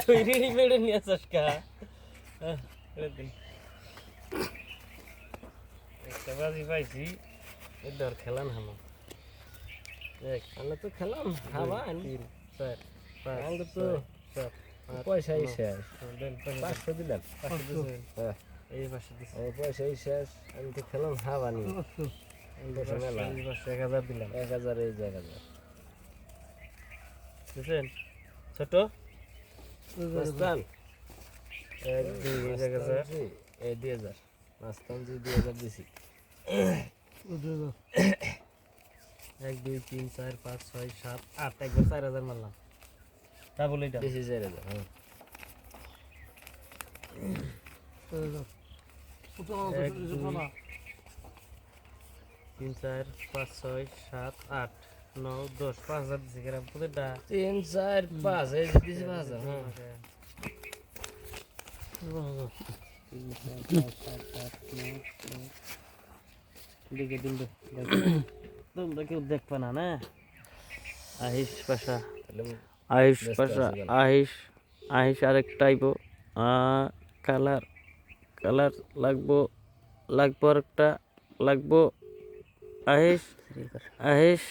তুই রেডিমেড নিয়ে আসছ কা একটা বাজি পাইছি এর খেলাম হামা দেখ আমরা তো খেলাম হাওয়া 3 4 5 আমরা তো পয়সাই শেষ দেন 500 দিলাম 500 দিছেন হ্যাঁ এই 500 দিছি ও পয়সাই শেষ আমি তো খেলাম হাওয়া নি পয়সা মেলা 1000 দিলাম 1000 এই 1000 দিছেন ছোট মাস্তান 1 2 1000 এই 2000 মাস্তান জি 2000 দিছি 1 2 3 4 5 6 7 8 একবার 4000 মারলাম তা বলে এটা বেশি 4000 হ্যাঁ 3 4 5 6 7 8 9 10 5000 দিছি গ্রাম প্রতিটা 3 4 5 এই দিছি 5000 হ্যাঁ দিকে দিন তোমরা কেউ দেখবে না না আহিস পাশা আহিস পাশা আহিস আহিস আরেকটা আইবো কালার কালার লাগবো আরেকটা লাগবো আহিস আহিস